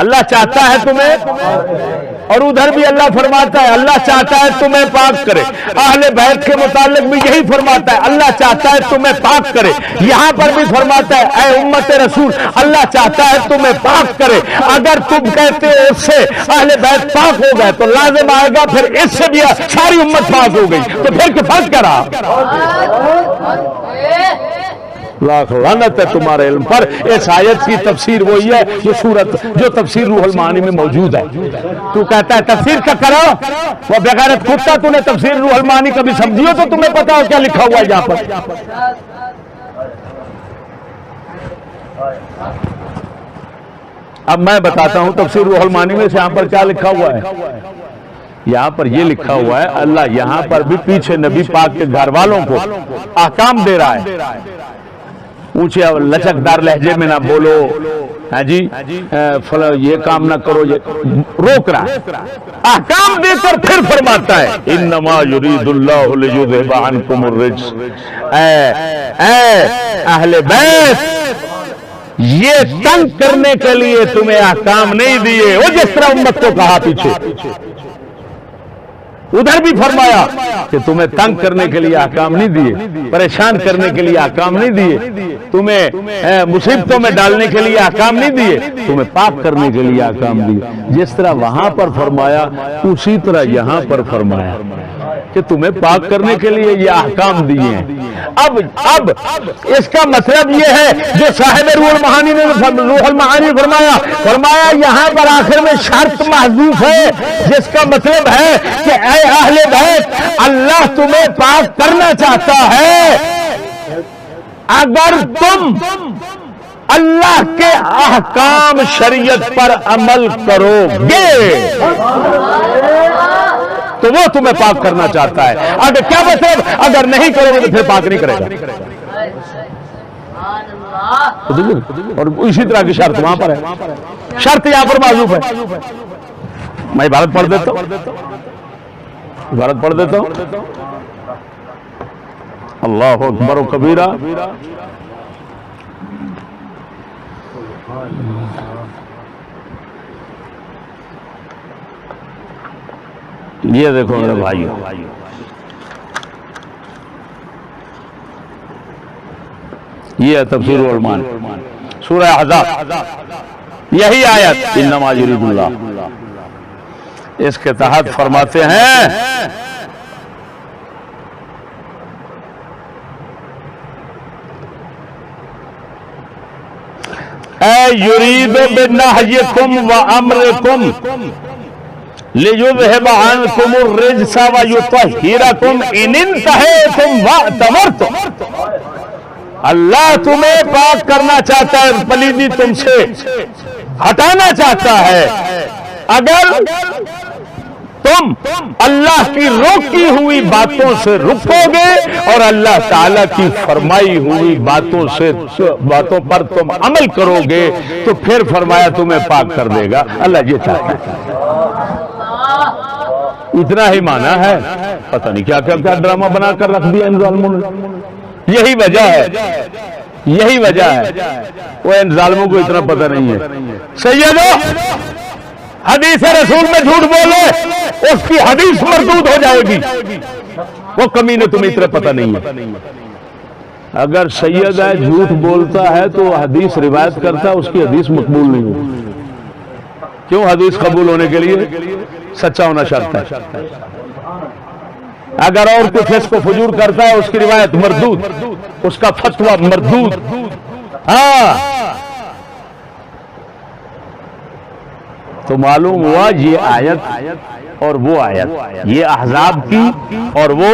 اللہ چاہتا ہے تمہیں. اور ادھر بھی اللہ فرماتا ہے اللہ چاہتا ہے تمہیں پاک کرے. اہل بیت کے متعلق بھی یہی فرماتا ہے اللہ چاہتا ہے تمہیں پاک کرے. یہاں پر بھی فرماتا ہے اے امت رسول اللہ چاہتا ہے تمہیں پاک کرے. اگر تم کہتے ہو اس سے اہل بیت پاک ہو گئے تو لازم آئے گا پھر اس سے بھی ساری امت پاک ہو گئی, تو پھر فرق کیا رہا؟ لاکھ لعنت ہے تمہارے علم پر. اس آیت کی تفسیر وہی ہے جو تفسیر روح المعانی میں موجود ہے. تو کہتا ہے تفسیر کا کرو, وہ بغیرت کتا تو نے تفسیر روح المعانی کبھی سمجھی ہو تو تمہیں پتا ہو کیا لکھا ہوا ہے یہاں پر. اب میں بتاتا ہوں تفسیر روح المعانی میں سے یہاں پر کیا لکھا ہوا ہے. یہاں پر یہ لکھا ہوا ہے اللہ یہاں پر بھی پیچھے نبی پاک کے گھر والوں کو احکام دے رہا ہے. اونچے لچکدار لہجے میں نہ بولو, ہاں جی یہ کام نہ کرو, یہ روک رہا ہے. احکام دے کر پھر فرماتا ہے انما یرید اللہ لیذھب عنکم الرجس. اے اہل بیت یہ تنگ کرنے کے لیے تمہیں احکام نہیں دیے. وہ جس طرح امت کو کہا پیچھے ادھر بھی فرمایا کہ تمہیں تنگ کرنے کے لیے احکام نہیں دیے, پریشان کرنے کے لیے احکام نہیں دیے, تمہیں مصیبتوں میں ڈالنے کے لیے احکام نہیں دیے, تمہیں پاک کرنے کے لیے احکام دیے. جس طرح وہاں پر فرمایا اسی طرح یہاں پر فرمایا کہ تمہیں پاک کرنے کے لیے یہ احکام دیے ہیں. اب اس کا مطلب یہ ہے جو صاحب روح المعانی نے فرمایا یہاں پر آخر میں شرط محذوف ہے جس کا مطلب ہے کہ اے اہل بیت اللہ تمہیں پاک کرنا چاہتا ہے اگر تم اللہ کے احکام شریعت پر عمل کرو گے تو وہ تمہیں پاک کرنا چاہتا ہے. اگر کیا مطلب اگر نہیں کرو گے تو پھر پاک نہیں کرے گا. اور اسی طرح کی شرط وہاں پر ہے، شرط یہاں پر معذوف ہے. میں عبارت پڑھ دیتا ہوں، عبارت پڑھ دیتا ہوں. اللہ اکبر و کبیرہ. یہ دیکھو میرے بھائیو، یہ ہے تفسیر الرحمان سورہ احزاب، یہی آیت انما یرید اللہ، اس کے تحت فرماتے ہیں اے یرید بنہیکم وامرکم لیذہب عنکم الرجس ویطہرکم ان انتہیتم واعتمرتم. اللہ تمہیں پاک کرنا چاہتا ہے، پلیدی تم سے ہٹانا چاہتا ہے اگر تم اللہ کی روکی ہوئی باتوں سے رکو گے اور اللہ تعالیٰ کی فرمائی ہوئی باتوں پر تم عمل کرو گے تو پھر فرمایا تمہیں پاک کر دے گا. اللہ یہ چاہتا ہے. اتنا ہی مانا ہے، پتہ نہیں کیا کیا کیا ڈرامہ بنا کر رکھ دیا ان ظالموں نے. یہی وجہ ہے، یہی وجہ ہے وہ ان ظالموں کو اتنا پتہ نہیں ہے. سیدو حدیث رسول میں جھوٹ بولے اس کی حدیث مردود ہو جائے گی. وہ کمینے تمہیں اتنا پتہ نہیں ہے. اگر سید ہے جھوٹ بولتا ہے تو حدیث روایت کرتا ہے، اس کی حدیث مقبول نہیں ہوگی. کیوں؟ حدیث قبول ہونے کے لیے سچا ہونا شرط ہے. اگر اور کوئی فسق و فجور کرتا ہے اس کی روایت مردود، اس کا فتویٰ مردود. ہاں تو معلوم ہوا یہ آیت اور وہ آیت، یہ احزاب کی اور وہ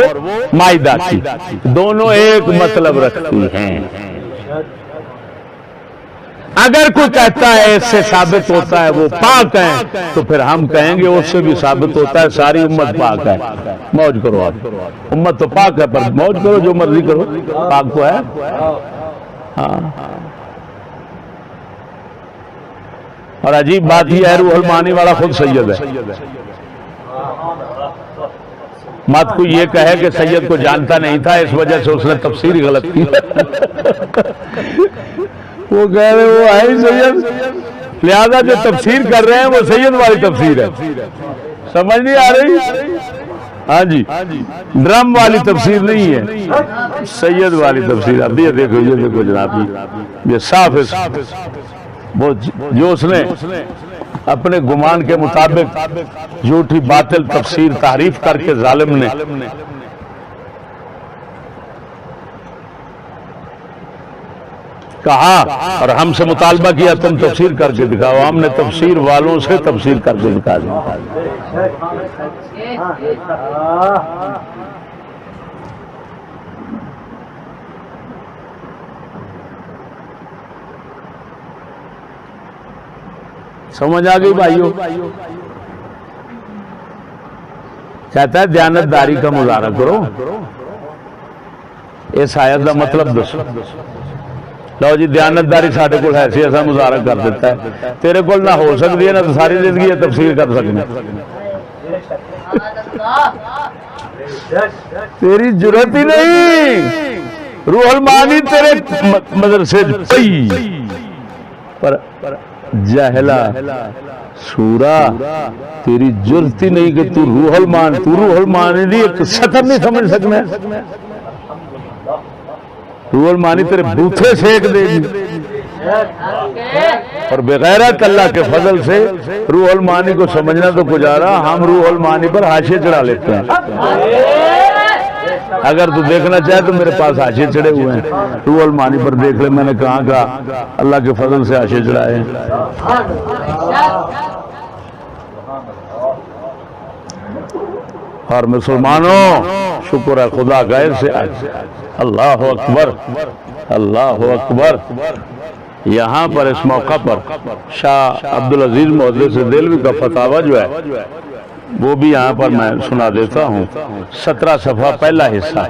مائدہ کی، دونوں ایک مطلب رکھتی ہیں. اگر کوئی کہتا ہے اس سے ثابت ہوتا ہے وہ پاک ہیں تو پھر ہم کہیں گے اس سے بھی ثابت ہوتا ہے ساری امت پاک ہے. موج کرو، آپ امت تو پاک ہے پر موج کرو، جو مرضی کرو، پاک تو ہے. ہاں اور عجیب بات یہ ہے روح المعانی والا خود سید ہے. مت کو یہ کہے کہ سید کو جانتا نہیں تھا اس وجہ سے اس نے تفسیر ہی غلط کی. وہ کہہ رہے وہ ہے سید، لہذا جو تفسیر کر رہے ہیں وہ سید والی تفسیر ہے. سمجھ نہیں آ رہی؟ ہاں جی، ڈرم والی تفسیر نہیں ہے، سید والی تفسیر. اب یہ دیکھو، یہ دیکھو جناب، یہ صاف ہے. وہ جو اس نے اپنے گمان کے مطابق جھوٹی باطل تفسیر تحریف کر کے ظالم نے کہا اور ہم سے مطالبہ کیا تم تفسیر کر کے دکھاؤ. ہم نے تفسیر والوں سے تفسیر کر کے دکھا دی. سمجھ آ گئی بھائیو؟ کہتا ہے دیانتداری کا مظاہرہ کرو. اس آیت کا مطلب دسو. لو جی دیانتداری ساڈے کول ہے سی، ایسا مظاہرہ کر دیتا ہے. تیرے کول نہ ہو سکتی ہے نہ تو ساری زندگی یہ تفسیر کر سکنا. تیری جرات ہی نہیں. روح المعانی تیرے مدرسے پئی پر جاہلا سورا، تیری جرت ہی نہیں کہ تو روح المعانی دی ایک سطر نہیں سمجھ سکنا. روح المعانی تیرے بوتھے سیک دے گی. اور بغیرت اللہ کے فضل سے روح المعانی کو سمجھنا تو گزارا، ہم روح المعانی پر حاشیے چڑھا لیتے ہیں. اگر تو دیکھنا چاہے تو میرے پاس حاشیے چڑھے ہوئے ہیں، روح المعانی پر دیکھ لے. میں نے کہاں کہا اللہ کے فضل سے حاشیے چڑھائے ہیں. اور مسلمانوں شکر ہے خدا کا سے اللہ اکبر، اللہ اکبر. یہاں پر اس موقع پر شاہ عبدالعزیز محدث دہلوی کا فتاوی جو ہے وہ بھی یہاں پر میں سنا دیتا ہوں. 17 صفحہ پہلا حصہ،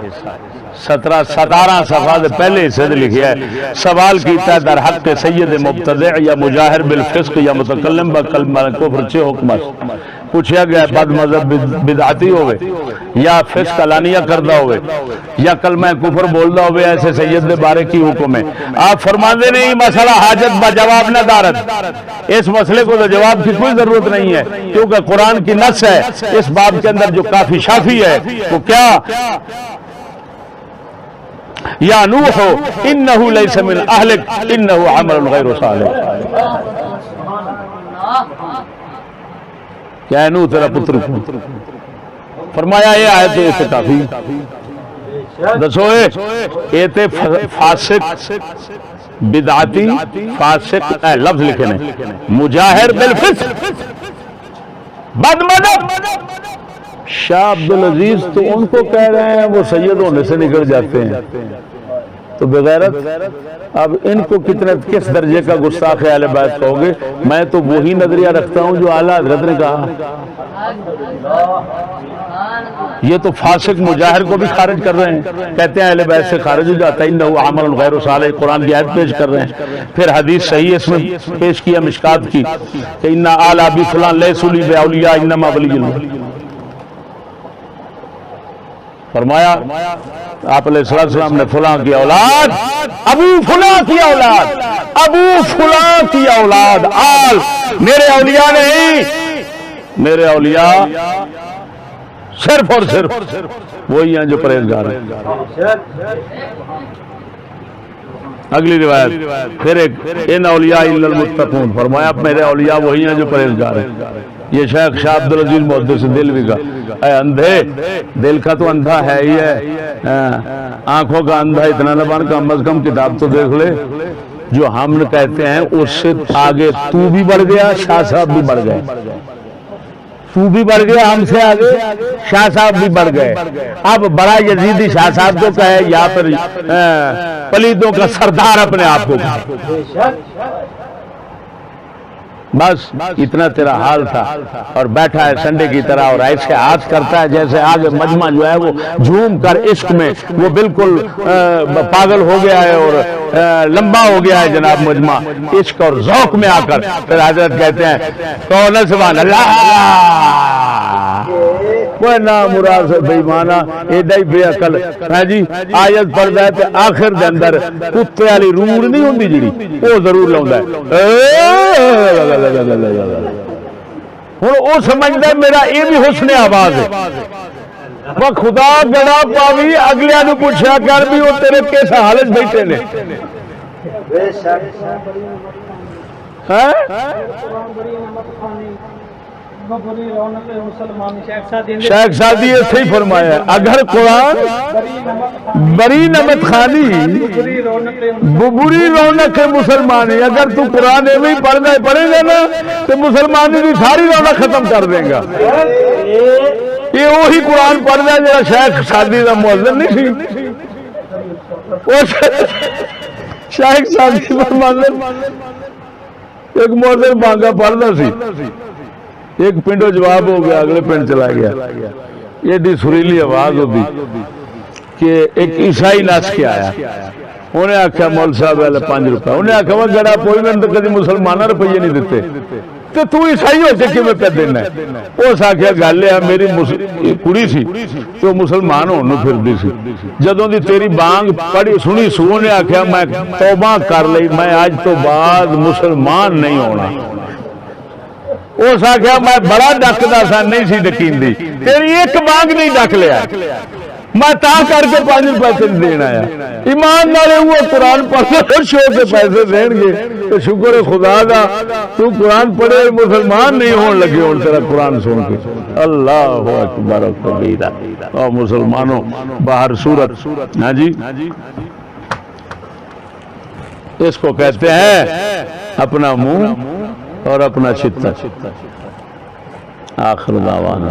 17 صفحہ سے پہلے حصے لکھیا ہے، سوال کیتا ہے در حق سید مبتدع یا مجاہر بالفسق یا متکلم بکلمہ کفر چے حکم ہے؟ پوچھا گیا بد مذہب بدعتی ہوئے یا فسق علانیہ کردہ ہوئے یا کلمہ کفر بولدہ ہوئے، ایسے سید دے بارے کی حکم ہے؟ آپ فرماندے نہیں مسئلہ حاجت با جواب نہ دارت، اس مسئلے کو تو جواب کی کوئی ضرورت نہیں ہے، کیونکہ قرآن کی نص ہے اس باب کے اندر جو کافی شافی ہے وہ کیا یا نوح انہو لیس من اہلک انہو عمل غیر صالح، کیا نوح تیرا پتر کو فرمایا یہ آیت ہے، اسے کافی دسو اے تے فاسق بدعتی فاسق لفظ لکھے نے مجاہر بالفسق بد مذہب شاہ عبدالعزیز تو ان کو کہہ رہے ہیں وہ سید ہونے سے نکل جاتے ہیں، تو بغیرت اب ان کو کس درجے کا گستاخ اہل بیت کہو گے؟ میں تو وہی نظریہ رکھتا ہوں جو اعلیٰ حضرت نے کہا، یہ تو فاسق مجاہر کو بھی خارج کر رہے ہیں، کہتے ہیں اہل بیت سے خارج ہو جاتا ہے، انہو عمل غیر صالح، قرآن کی آیت پیش کر رہے ہیں، پھر حدیث صحیح اس میں پیش کیا مشکات کی کہ انا آل ابی فلان لیسوا لی باولیاء انما ولی اللہ، فرمایا آپ علیہ السلام نے فلاں کی اولاد ابو فلاں کی اولاد ابو فلاں کی اولاد آل میرے اولیاء نہیں، میرے اولیاء صرف اور صرف وہی ہیں جو پرہیزگار ہیں۔ اگلی روایت پھر ایک ان اولیاء الا المتقون، فرمایا میرے اولیاء وہی ہیں جو پرہیزگار ہیں۔ یہ شیخ شاہ عبدالعزیز محدث دہلوی کا اے اندھے، دل کا تو اندھا ہے ہی ہے، آنکھوں کا اندھا اتنا نہ بن، کم از کم کتاب تو دیکھ لے، جو ہم کہتے ہیں اس سے آگے تو بھی بڑھ گیا، شاہ صاحب بھی بڑھ گئے، تو بھی بڑھ گیا ہم سے آگے، شاہ صاحب بھی بڑھ گئے، اب بڑا یزیدی شاہ صاحب کو کہے یا پھر پلیدوں کا سردار اپنے آپ کو کہے، بس اتنا تیرا حال تھا، اور بیٹھا ہے سنڈے کی طرح اور ایسے ہاتھ کرتا ہے جیسے آگے مجمع جو ہے وہ جھوم کر عشق میں وہ بالکل پاگل ہو گیا ہے اور لمبا ہو گیا ہے جناب مجمع عشق اور ذوق میں آ کر، پھر حضرت کہتے ہیں تو سبحان اللہ، وہ نام مراد سے بے ایمانہ ایڈا ہی بے عقل ہے جی، آیت پڑھدا ہے تے آخر دے اندر کتے والی روڑ نہیں ہوندی جڑی وہ ضرور لاوندا ہے، ہوں وہ سمجھتا ہے میرا یہ بھی حسن آواز ہے، وہ خدا گڑا پاوی اگلے نو پوچھا کر بھی وہ تیرے کس حالت بیٹھے نے، شیخ سادی ایسے ہی فرمایا اگر قرآن بری نمت خانی بری رونق مسلمانی، اگر تو قرآن ایویں پڑھے گا نا تو مسلمانی کی ساری رونق ختم کر دے گا، یہ وہی قرآن پڑھتا ہے جا شیخ سادی کا مؤذن نہیں سی، شیخ سادی ایک مؤذن بانگا پڑھتا سی، ایک پنڈو جواب ہو گیا اگلے پنڈ چلا گیا، ایڈی سریلی آواز ہوتی کہ ایک عیسائی نس کے آیا، انہیں آخیا مول صاحب والے 5 روپے، انہیں آخیا وہ گڑا پوئی میں کدی مسلمانوں روپیے نہیں دیتے تو عیسائی ہو کے کیوں پہ دینا، اس آخیا گل ہے میری کڑی سی تو مسلمان ہونے پھرتی سی، جدوں دی تیری بانگ پڑھی سنی سو نے آخیا میں توبہ کر لی، میں اج تو بعد مسلمان نہیں ہونا، اس آخیا میں بڑا ڈکدا سا نہیں سی ڈکیندی، تیری ایک بانگ نہیں ڈک لیا، میں تا کر کے 5 روپے تین دین آیا، ایمان نالے وہ قرآن پڑھے شو کے پیسے دین گے تو شکر ہے خدا دا تو قرآن پڑھے مسلمان نہیں ہون لگے، ہوں تیرا قرآن سن کے اللہ اکبر و کبیرہ، اور مسلمانوں باہر صورت، ہاں جی اس کو کہتے ہیں اپنا منہ اور اپنا چھتا، آخر دعوانا